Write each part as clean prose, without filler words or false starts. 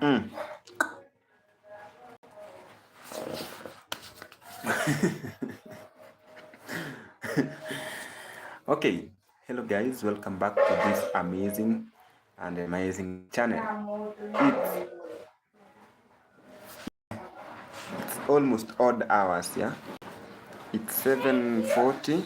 Mm. Okay, hello guys, welcome back to this amazing and amazing channel. It's almost odd hours, yeah. It's 7:40.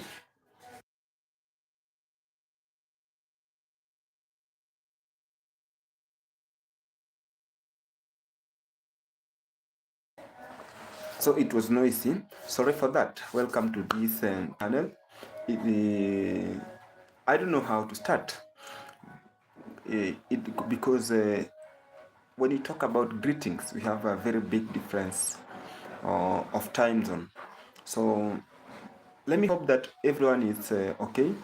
So it was noisy. Sorry for that. Welcome to this channel. I don't know how to start. Because when you talk about greetings, we have a very big difference of time zone. So let me hope that everyone is okay,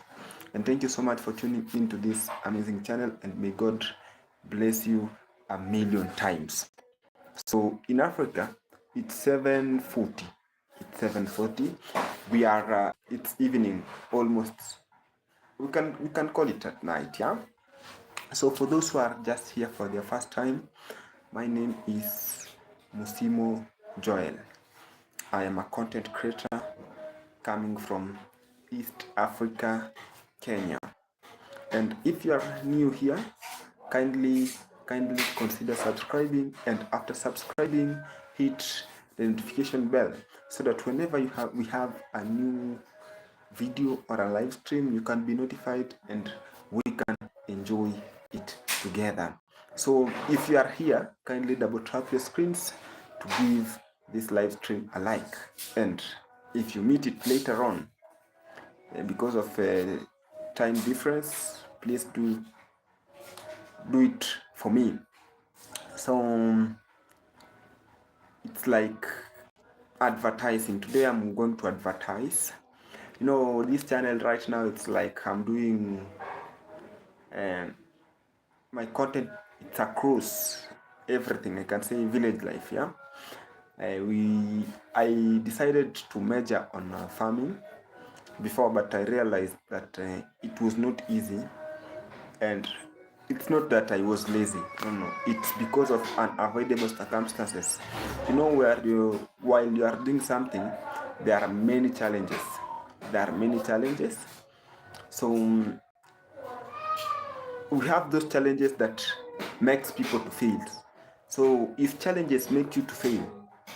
and thank you so much for tuning into this amazing channel, and may God bless you a million times. So in Africa, it's 7:40. It's 7:40. We are. It's evening, almost. We can call it at night, yeah. So for those who are just here for their first time, my name is Musimo Joel. I am a content creator coming from East Africa, Kenya. And if you are new here, kindly consider subscribing, and after subscribing, hit the notification bell so that whenever we have a new video or a live stream, you can be notified and we can enjoy it together. So if you are here, kindly double tap your screens to give this live stream a like. And if you meet it later on, because of time difference, please do it for me. So it's like advertising. Today I'm going to advertise. You know, this channel right now, it's like I'm doing my content. It's across everything. I can say village life. Yeah. I decided to major on farming before, but I realized that it was not easy. And it's not that I was lazy. No. It's because of unavoidable circumstances. You know, while you are doing something, there are many challenges. So we have those challenges that makes people to fail. So if challenges make you to fail,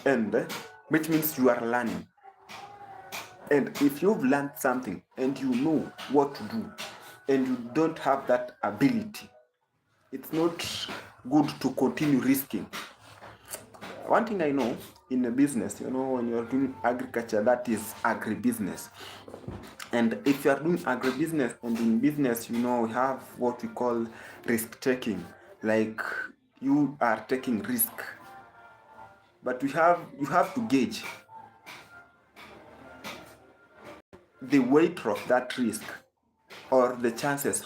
and which means you are learning. And if you've learned something and you know what to do, and you don't have that ability, it's not good to continue risking. One thing I know in a business, you know, when you're doing agriculture, that is agribusiness. And if you are doing agribusiness, and in business, you know, we have what we call risk taking. Like you are taking risk, but you have to gauge the weight of that risk or the chances.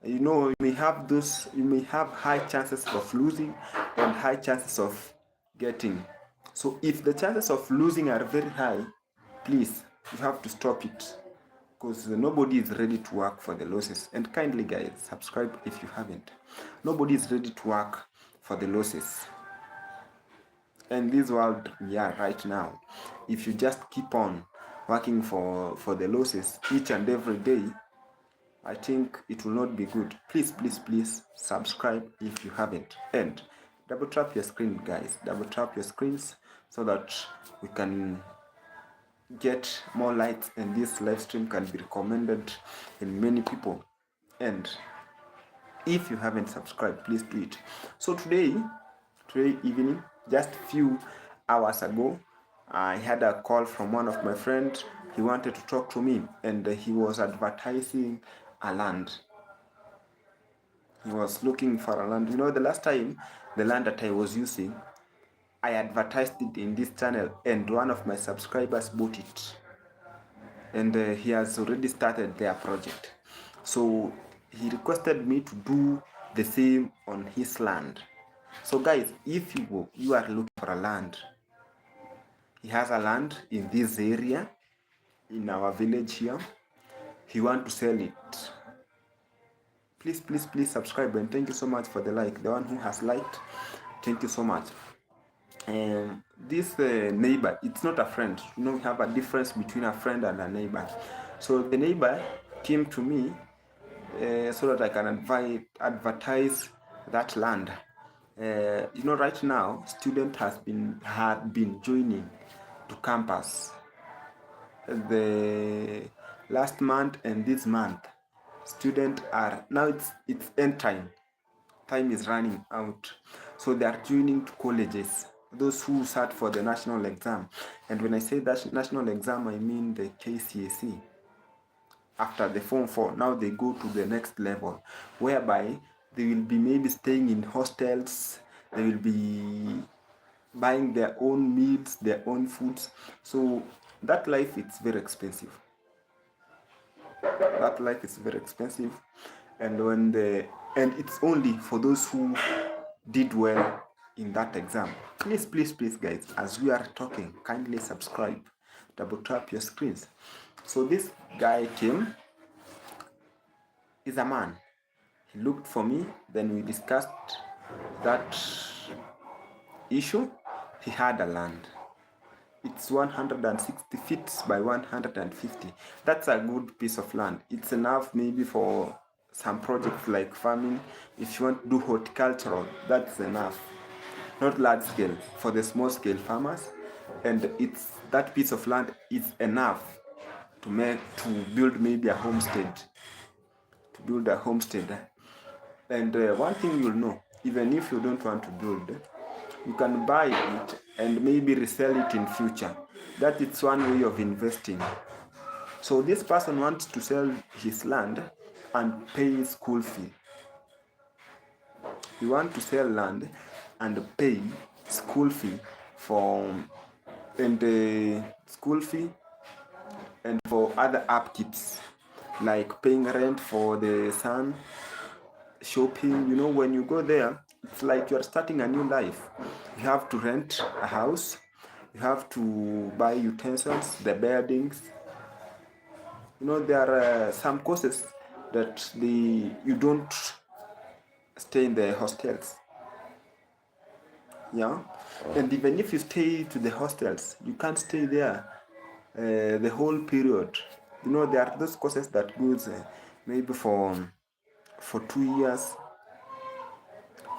You know, you may have high chances of losing and high chances of getting. So if the chances of losing are very high, please, you have to stop it, because nobody is ready to work for the losses. And kindly guys, subscribe if you haven't. Nobody is ready to work for the losses. And this world we are right now, if you just keep on working for the losses each and every day, I think it will not be good. Please subscribe if you haven't. And double tap your screen, guys. Double tap your screens so that we can get more likes and this live stream can be recommended in many people. And if you haven't subscribed, please do it. So today evening, just few hours ago, I had a call from one of my friends. He wanted to talk to me, and he was advertising a land. He was looking for a land. You know, the last time, the land that I was using, I advertised it in this channel, and one of my subscribers bought it. And he has already started their project. So he requested me to do the same on his land. So guys, if you are looking for a land, he has a land in this area, in our village here. He want to sell it. Please subscribe, and thank you so much for the like. The one who has liked, Thank you so much. This neighbor, it's not a friend. You know, we have a difference between a friend and a neighbor. So the neighbor came to me so that I can advertise that land. You know, right now, student had been joining to campus. The last month and this month, students are now it's end time. Time is running out, so they are joining to colleges. Those who sat for the national exam, and when I say that national exam, I mean the KCSE. After the Form 4, now they go to the next level, whereby they will be maybe staying in hostels, they will be buying their own meals, their own foods. So that life is very expensive. That life is very expensive, and and it's only for those who did well in that exam. Please, please, please, guys, as we are talking, kindly subscribe, double tap your screens. So this guy came. He's a man. He looked for me, then we discussed that issue. He had a land. It's 160 feet by 150. That's a good piece of land. It's enough maybe for some projects like farming. If you want to do horticultural, that's enough. Not large scale, for the small scale farmers. And it's that piece of land is enough to build maybe a homestead. To build a homestead. And one thing you'll know, even if you don't want to build, you can buy it and maybe resell it in future. That is one way of investing. So this person wants to sell his land and pay school fee. You want to sell land and pay school fee school fee and for other upkeeps, like paying rent for the son, shopping. You know, when you go there, it's like you're starting a new life. You have to rent a house, you have to buy utensils, the beddings. You know, there are some courses that you don't stay in the hostels. Yeah, and even if you stay to the hostels, you can't stay there the whole period. You know, there are those courses that goes maybe for 2 years,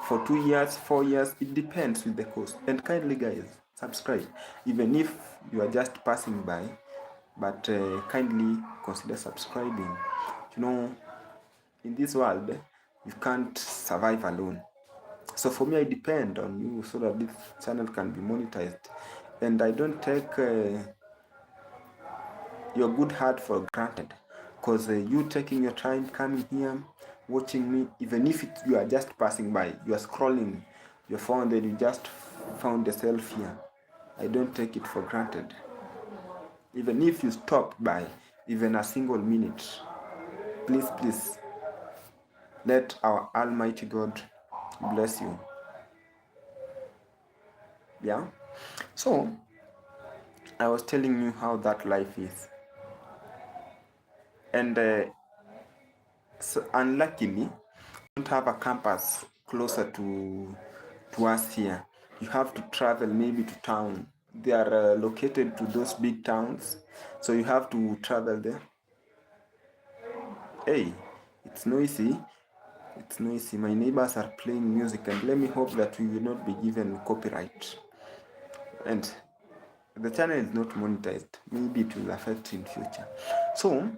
for 2 years, 4 years. It depends with the course. And kindly, guys, subscribe, even if you are just passing by, but kindly consider subscribing. You know, in this world, you can't survive alone. So for me, I depend on you so that this channel can be monetized, and I don't take your good heart for granted, because you taking your time coming here, watching me, even if you are just passing by, you are scrolling your phone, then you just found yourself here. I don't take it for granted. Even if you stop by even a single minute, please, please, let our Almighty God bless you. Yeah. So I was telling you how that life is, and so unluckily, we don't have a campus closer to us here. You have to travel maybe to town. They are located to those big towns, so you have to travel there. Hey, it's noisy. It's noisy. My neighbors are playing music, and let me hope that we will not be given copyright. And the channel is not monetized. Maybe it will affect in future. So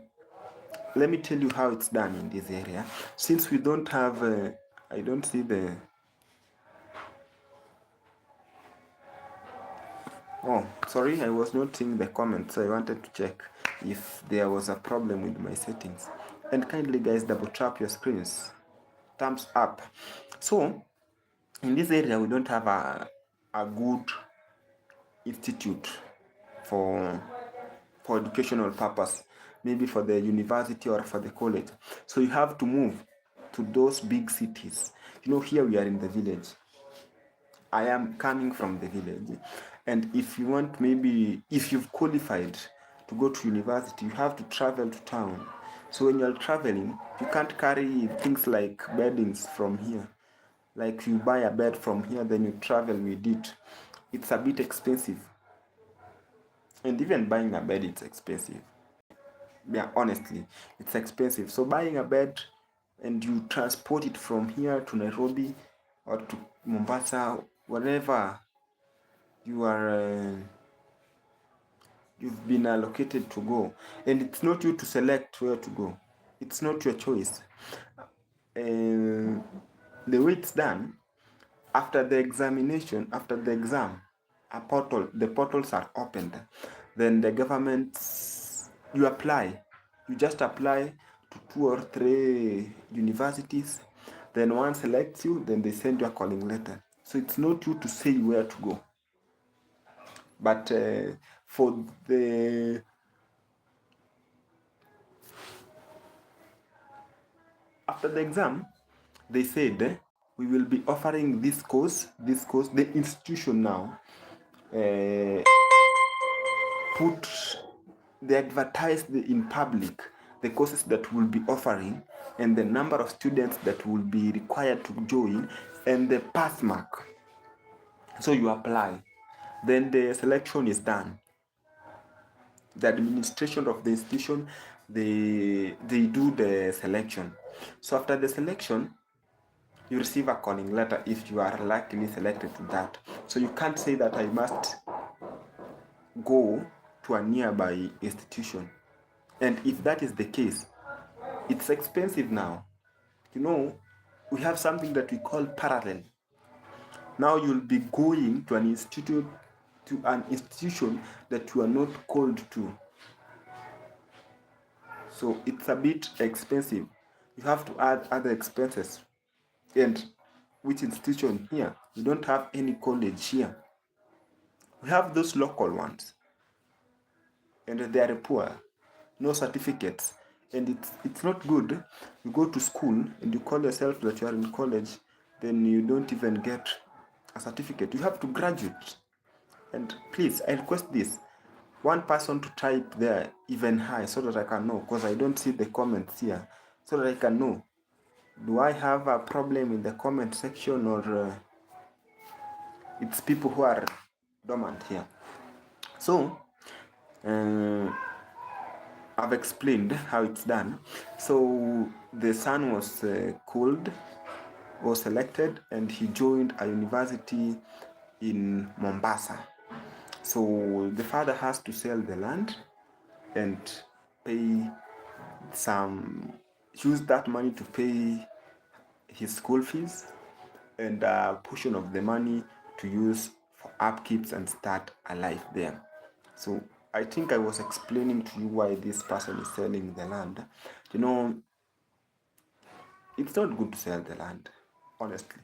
let me tell you how it's done in this area. Since we don't have, I don't see the. Oh, sorry, I was not seeing the comments. So I wanted to check if there was a problem with my settings. And kindly, guys, double tap your screens. Thumbs up. So in this area, we don't have a good institute for educational purpose, maybe for the university or for the college. So you have to move to those big cities. You know, here we are in the village. I am coming from the village, and if you want, maybe if you've qualified to go to university, you have to travel to town. So when you're traveling, you can't carry things like beddings from here, like you buy a bed from here, then you travel with it. It's a bit expensive. And even buying a bed, it's expensive. Yeah, honestly, it's expensive. So buying a bed and you transport it from here to Nairobi or to Mombasa, wherever you are, you've been allocated to go, and it's not you to select where to go. It's not your choice. The way it's done, after the examination, after the exam, the portals are opened. Then the government, you apply. You just apply to 2 or 3 universities. Then one selects you, then they send you a calling letter. So it's not you to say where to go. But for the after the exam, they said we will be offering this course. The institution now put they advertised in public the courses that will be offering and the number of students that will be required to join and the pass mark. So you apply, then the selection is done. The administration of the institution, they do the selection. So after the selection, you receive a calling letter if you are luckily selected to that. So you can't say that I must go to a nearby institution. And if that is the case, it's expensive now. You know, we have something that we call parallel. Now you'll be going to an institution that you are not called to. So it's a bit expensive. You have to add other expenses. And which institution here? We don't have any college here. We have those local ones. And they are poor. No certificates. And it's not good. You go to school and you call yourself that you are in college, then you don't even get a certificate. You have to graduate. And please, I request this. One person to type there even high so that I can know, because I don't see the comments here, so that I can know. Do I have a problem in the comment section, or it's people who are dormant here? So, I've explained how it's done. So the son was selected, and he joined a university in Mombasa. So the father has to sell the land and pay use that money to pay his school fees, and a portion of the money to use for upkeeps and start a life there. So I think I was explaining to you why this person is selling the land. You know, it's not good to sell the land, honestly.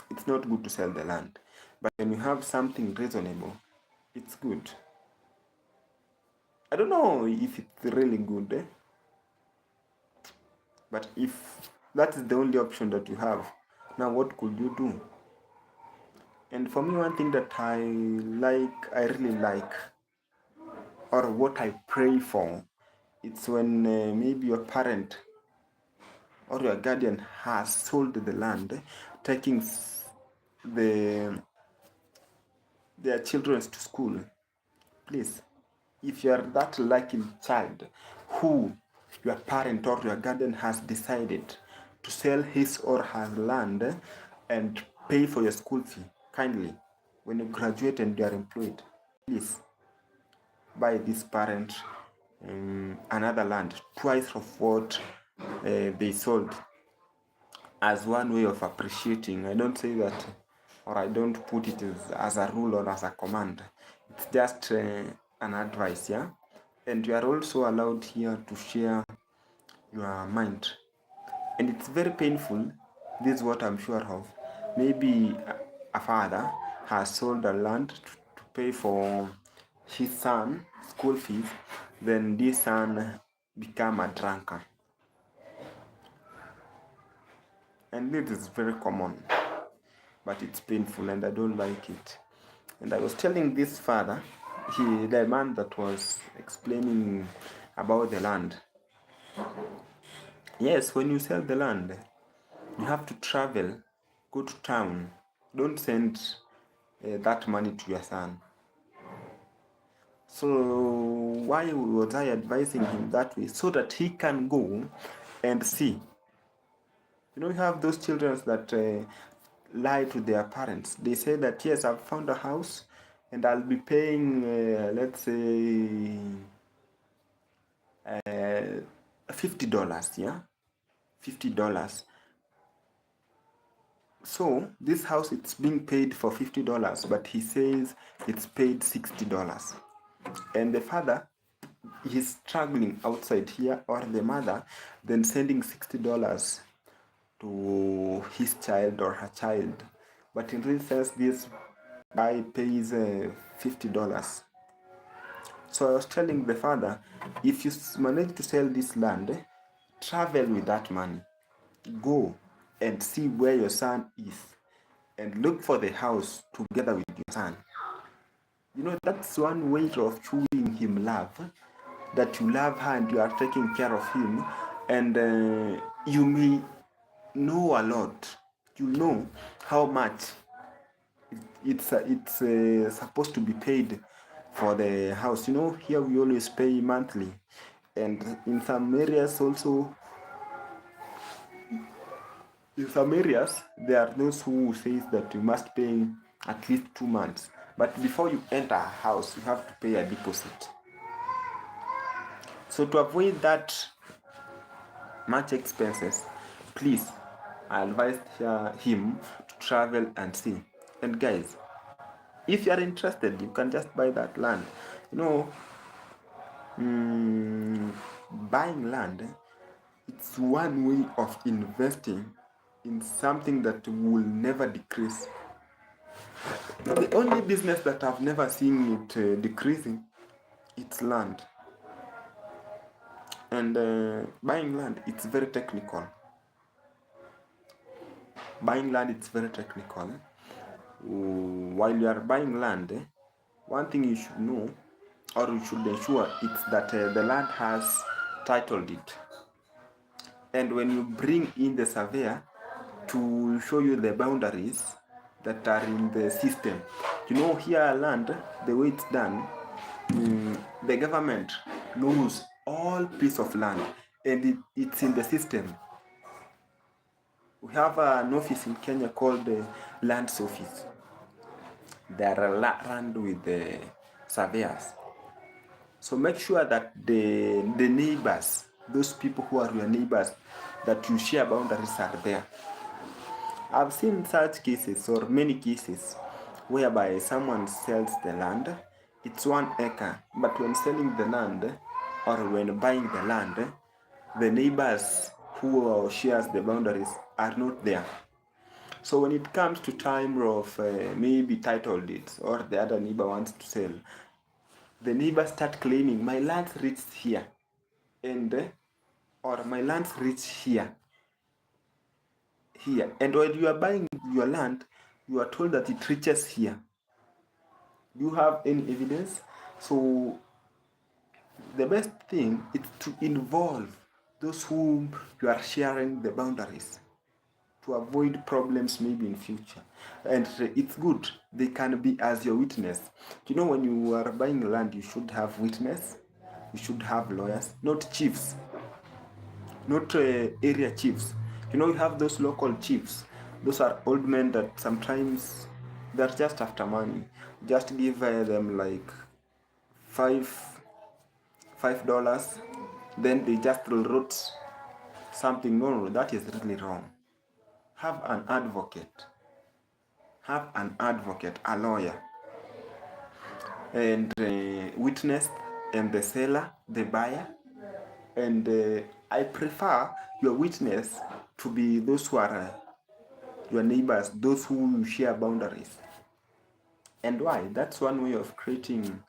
It's not good to sell the land. But when you have something reasonable, it's good. I don't know if it's really good, but if that is the only option that you have, now what could you do? And for me, one thing that I really like, or what I pray for, it's when maybe your parent or your guardian has sold the land, taking their children to school. Please, if you are that lucky child who your parent or your guardian has decided to sell his or her land and pay for your school fee, kindly, when you graduate and you are employed, please buy this parent another land twice of what they sold, as one way of appreciating. I don't say that, or I don't put it as a rule or as a command. It's just an advice, yeah? And you are also allowed here to share your mind. And it's very painful. This is what I'm sure of. Maybe a father has sold a land to pay for his son school fees, then this son become a drunkard. And this is very common, but it's painful and I don't like it. And I was telling this father, the man that was explaining about the land. Yes, when you sell the land, You have to travel, go to town. Don't send that money to your son. So why was I advising him that way? So that he can go and see. You know, you have those children that lie to their parents. They say that, yes, I've found a house and I'll be paying, let's say, $50, yeah? $50. So this house, it's being paid for $50, but he says it's paid $60. And the father, he's struggling outside here, or the mother, then sending $60 to his child or her child. But in real sense, this guy pays $50. So I was telling the father, if you manage to sell this land, travel with that money. Go and see where your son is and look for the house together with your son. You know, that's one way of showing him love, that you love her and you are taking care of him, and you may know a lot. You know how much it's supposed to be paid for the house. You know, here we always pay monthly, and in some areas also, there are those who says that you must pay at least 2 months. But before you enter a house, you have to pay a deposit. So to avoid that much expenses, please, I advise him to travel and see. And guys, if you are interested, you can just buy that land. You know, buying land, it's one way of investing in something that will never decrease. The only business that I've never seen it decreasing, it's land. And buying land, it's very technical. Buying land, it's very technical. While you are buying land, one thing you should know, or you should ensure, it's that the land has title deed. And when you bring in the surveyor to show you the boundaries that are in the system, you know, here land, the way it's done, the government knows all piece of land, and it's in the system. We have an office in Kenya called the Lands Office. They are run with the surveyors. So make sure that the neighbors, those people who are your neighbors, that you share boundaries are there. I've seen such cases, or many cases, whereby someone sells the land, it's 1 acre, but when selling the land, or when buying the land, the neighbors who shares the boundaries are not there. So when it comes to time of maybe title deeds, or the other neighbor wants to sell, the neighbor start claiming, my land reached here, and or my land reached here. And when you are buying your land, you are told that it reaches here. Do you have any evidence? So the best thing is to involve those whom you are sharing the boundaries, to avoid problems maybe in future. And it's good, they can be as your witness. You know, when you are buying land, you should have witness, you should have lawyers, not chiefs, not area chiefs. You know, you have those local chiefs. Those are old men that sometimes they're just after money. Just give them like $5, then they just wrote something. No, that is really wrong. Have an advocate. Have an advocate, a lawyer, and witness, and the seller, the buyer. And I prefer your witness to be those who are your neighbors, those who share boundaries. And why? That's one way of creating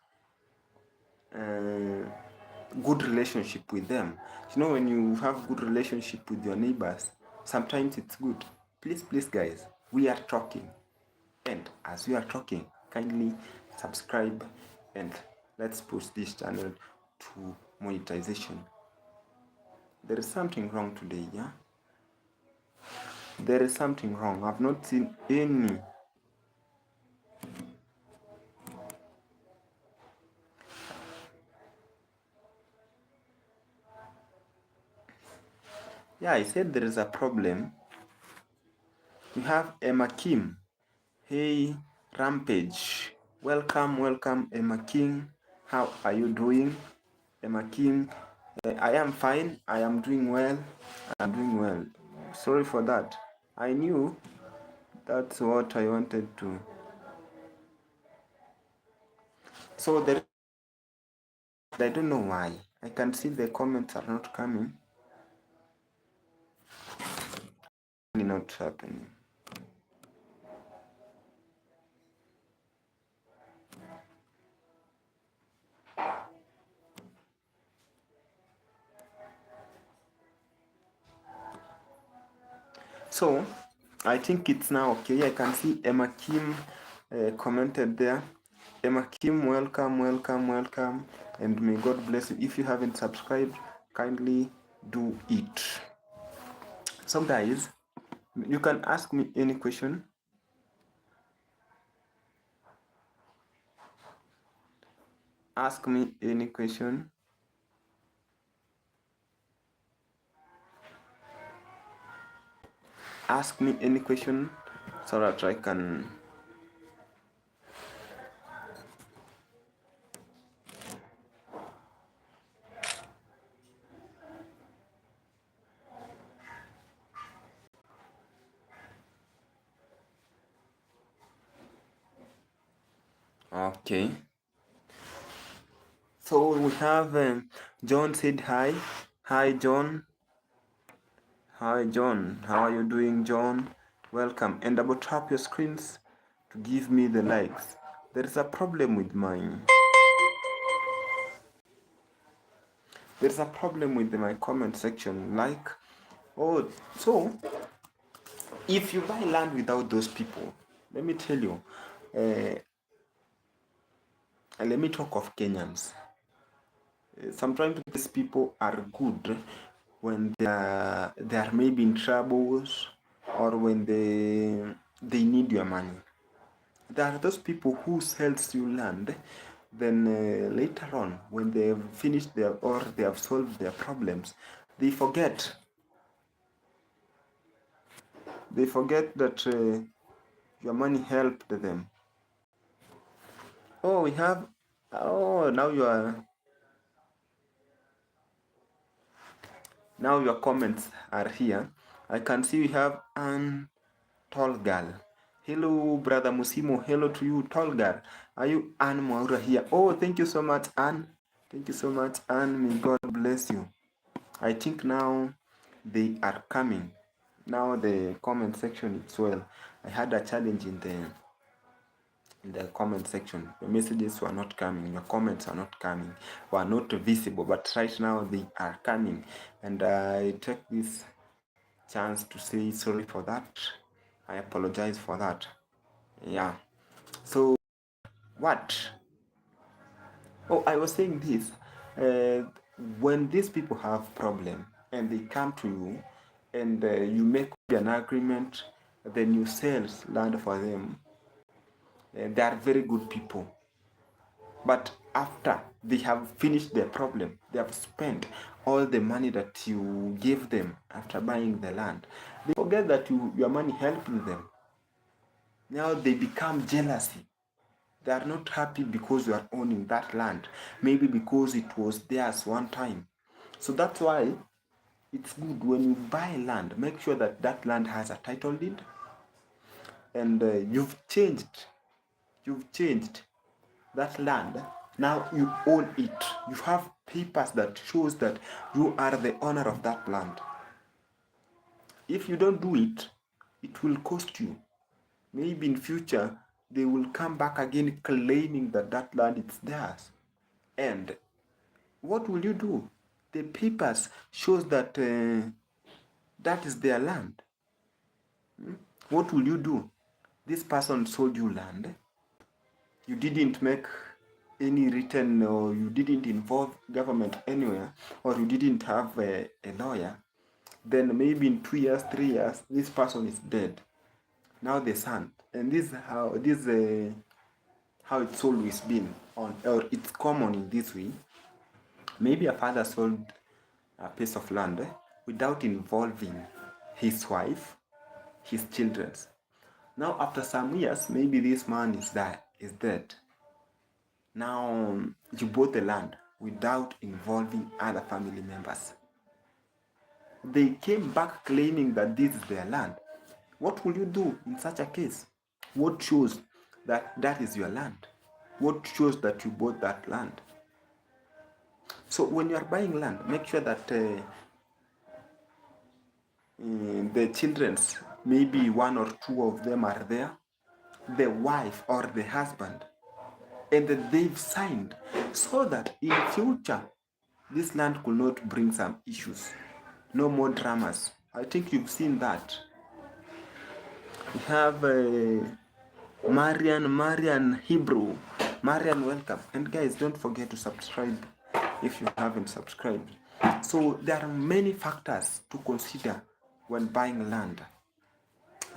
good relationship with them. You know, when you have good relationship with your neighbors, sometimes it's good. Please guys, we are talking, and as we are talking, kindly subscribe, and let's push this channel to monetization. There is something wrong today, yeah? There is something wrong. I've not seen any. Yeah, I said there is a problem. We have Emma Kim. Hey, Rampage. Welcome, Emma King. How are you doing? Emma King. I am fine. I am doing well. I'm doing well. Sorry for that. I knew that's what I wanted to. So there, I don't know why. I can see the comments are not coming. Not happening. So I think it's now okay. I can see Emma Kim commented there. Emma Kim, welcome, and may God bless you. If you haven't subscribed, kindly do it. So guys, you can ask me any question. Ask me any question. Ask me any question so that I can. Okay. So we have John said hi. Hi, John. Hi, John. How are you doing, John? Welcome. And double tap your screens to give me the likes. There is a problem with mine. There's a problem with my comment section. Like, oh, so if you buy land without those people, let me tell you, let me talk of Kenyans. Sometimes these people are good when they are maybe in troubles or when they need your money. There are those people who sells you land, then later on, when they have finished their or they have solved their problems, they forget. They forget that your money helped them. Oh, we have. Oh, now you are. Now your comments are here. I can see we have an tall girl. Hello, brother Musimo. Hello to you, tall girl. Are you Anne Maura here? Oh, thank you so much, Anne. Thank you so much, Anne. May God bless you. I think now they are coming. Now the comment section is well. I had a challenge in the comment section. The messages were not coming. Your comments are not coming. Were not visible. But right now they are coming. And I take this chance to say sorry for that. I apologize for that. Yeah. So what? Oh, I was saying this. When these people have problem and they come to you and you make an agreement, then you sell land for them. They are very good people. But after they have finished their problem, they have spent all the money that you gave them after buying the land. They forget that your money helped them. Now they become jealousy. They are not happy because you are owning that land. Maybe because it was theirs one time. So that's why it's good when you buy land, make sure that that land has a title deed and you've changed that land. Now you own it. You have papers that shows that you are the owner of that land. If you don't do it, it will cost you. Maybe in future they will come back again claiming that that land is theirs. And what will you do? The papers shows that that is their land. What will you do? This person sold you land. You didn't make any written or you didn't involve government anywhere or you didn't have a lawyer. Then maybe in 2 years, 3 years, this person is dead. Now the son, and this is how it's always been on, or it's common in this way. Maybe a father sold a piece of land without involving his wife, his children. Now after some years, maybe this man is dead. Now you bought the land without involving other family members. They came back claiming that this is their land. What will you do in such a case? What shows that that is your land? What shows that you bought that land? So when you are buying land, make sure that the children's, maybe one or two of them are there, the wife or the husband, and that they've signed, so that in future this land could not bring some issues. No more dramas. I think you've seen that. We have Marian Hebrew. Marian, welcome. And guys, don't forget to subscribe if you haven't subscribed. So there are many factors to consider when buying land.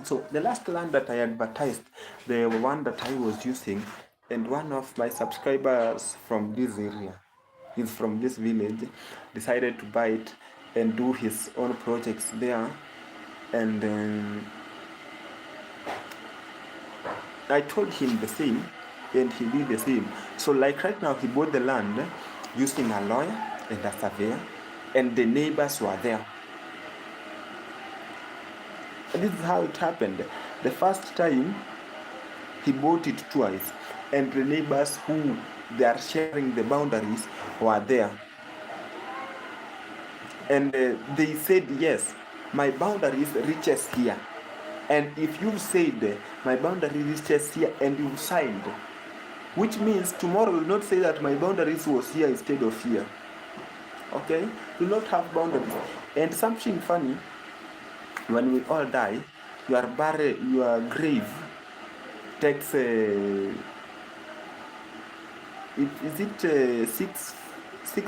So the last land that I advertised, the one that I was using, and one of my subscribers from this area, he's from this village, decided to buy it and do his own projects there. And I told him the same, and he did the same. So like right now, he bought the land using a lawyer and a surveyor, and the neighbors were there. And this is how it happened. The first time, he bought it twice, and the neighbors who they are sharing the boundaries were there. And they said, yes, my boundaries reaches here. And if you said my boundary reaches here and you signed, which means tomorrow you will not say that my boundaries was here instead of here. Okay? You will not have boundaries. And something funny, when we all die, your grave takes is it 6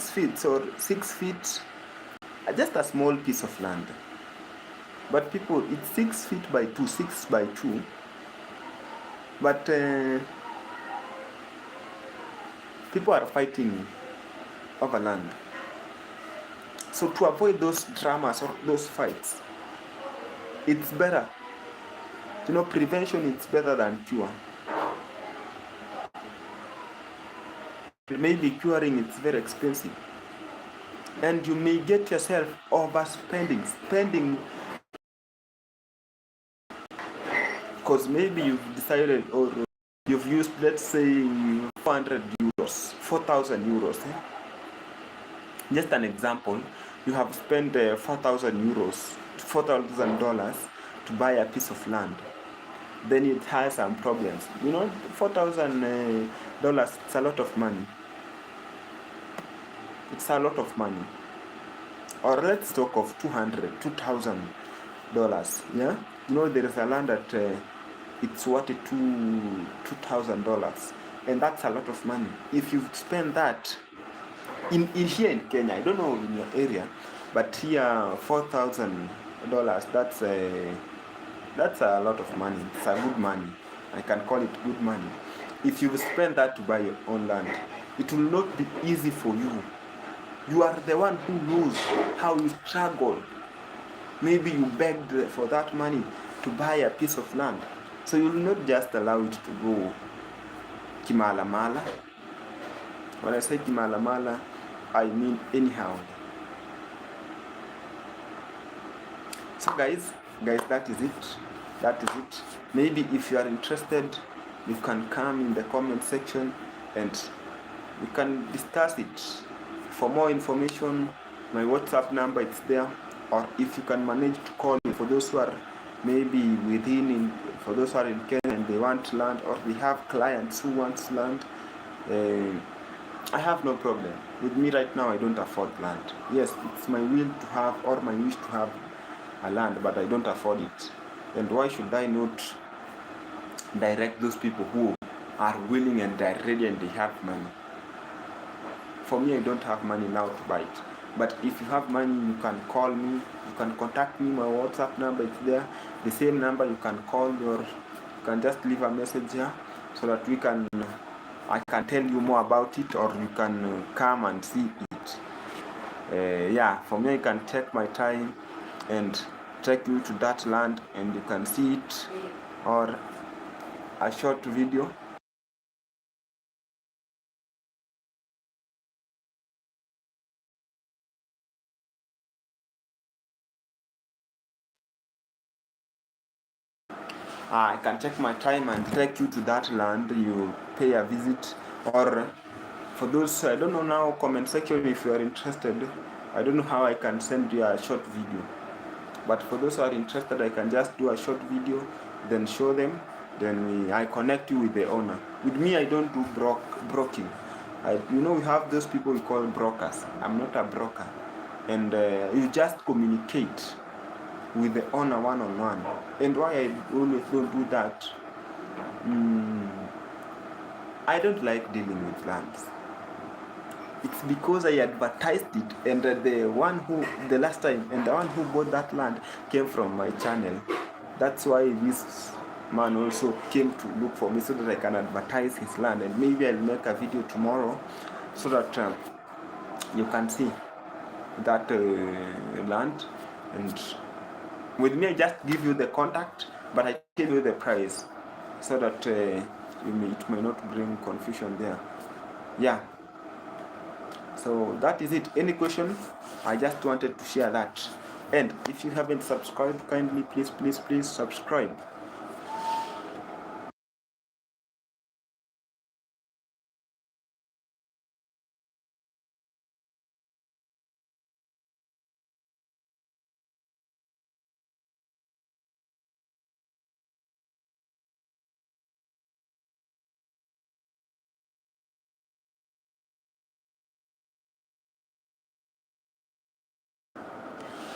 feet or 6 feet? Just a small piece of land. But people, it's 6 feet by 2, 6 by 2. But people are fighting over land. So to avoid those dramas or those fights, it's better. Prevention is better than cure. Maybe curing is very expensive. And you may get yourself spending, because maybe you've decided, or you've used, let's say, 400 euros, 4,000 euros. Just an example, you have spent 4,000 euros, $4,000 to buy a piece of land. Then it has some problems. $4,000, it's a lot of money. It's a lot of money. Or let's talk of $2,000. Yeah? There is a land that it's worth $2,000. And that's a lot of money. If you spend that in here in Kenya, I don't know in your area, but here $4,000, that's a lot of money. It's a good money. I can call it good money. If you spend that to buy your own land, it will not be easy for you. You are the one who knows how you struggled. Maybe you begged for that money to buy a piece of land. So you will not just allow it to go kimalamala. When I say kimalamala, I mean anyhow. So guys, that is it. Maybe if you are interested, you can come in the comment section and we can discuss it. For more information, my WhatsApp number is there, or if you can manage to call me, for those who are maybe for those who are in Kenya and they want land, or we have clients who want land, I have no problem. With me right now, I don't afford land. Yes, it's my will to have, or my wish to have a land, but I don't afford it. And why should I not direct those people who are willing and are ready and they have money? For me, I don't have money now to buy it. But if you have money, you can call me, you can contact me. My WhatsApp number is there, the same number. You can call, or you can just leave a message here so that I can tell you more about it, or you can come and see it. Yeah, for me, I can take my time and take you to that land, and you can see it, or a short video. I can take my time and take you to that land. You pay a visit, or for those, I don't know now, comment section if you are interested. I don't know how I can send you a short video, but for those who are interested, I can just do a short video, then show them, then I connect you with the owner. With me, I don't do broking. We have those people we call brokers. I'm not a broker, and you just communicate with the owner one-on-one. And why I always don't do that, I don't like dealing with lands. It's because I advertised it, and the last time, and the one who bought that land came from my channel. That's why this man also came to look for me so that I can advertise his land, and maybe I'll make a video tomorrow so that you can see that land. And with me, I just give you the contact, but I tell you the price so that it may not bring confusion there. Yeah. So that is it. Any question? I just wanted to share that. And if you haven't subscribed, kindly please subscribe.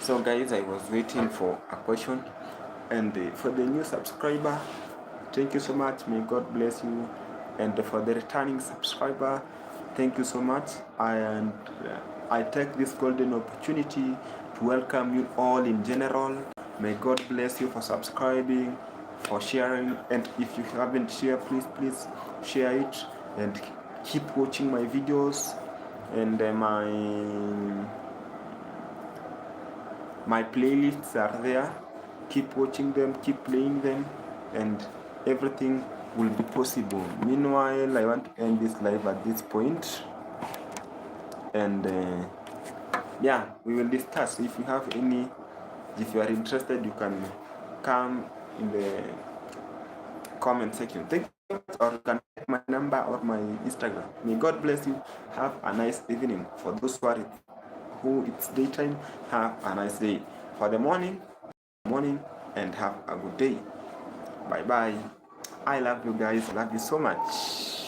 So guys, I was waiting for a question, and for the new subscriber, thank you so much. May God bless you. And for the returning subscriber, thank you so much. I take this golden opportunity to welcome you all in general. May God bless you for subscribing, for sharing, and if you haven't shared, please share it, and keep watching my videos, and my playlists are there. Keep watching them, keep playing them, and everything will be possible. Meanwhile, I want to end this live at this point, and yeah, we will discuss. If you are interested, you can come in the comment section. Thank you, or you can take my number or my Instagram. May God bless you. Have a nice evening. For those who it's daytime, have a nice day. For the morning, and have a good day. Bye bye. I love you guys. Love you so much.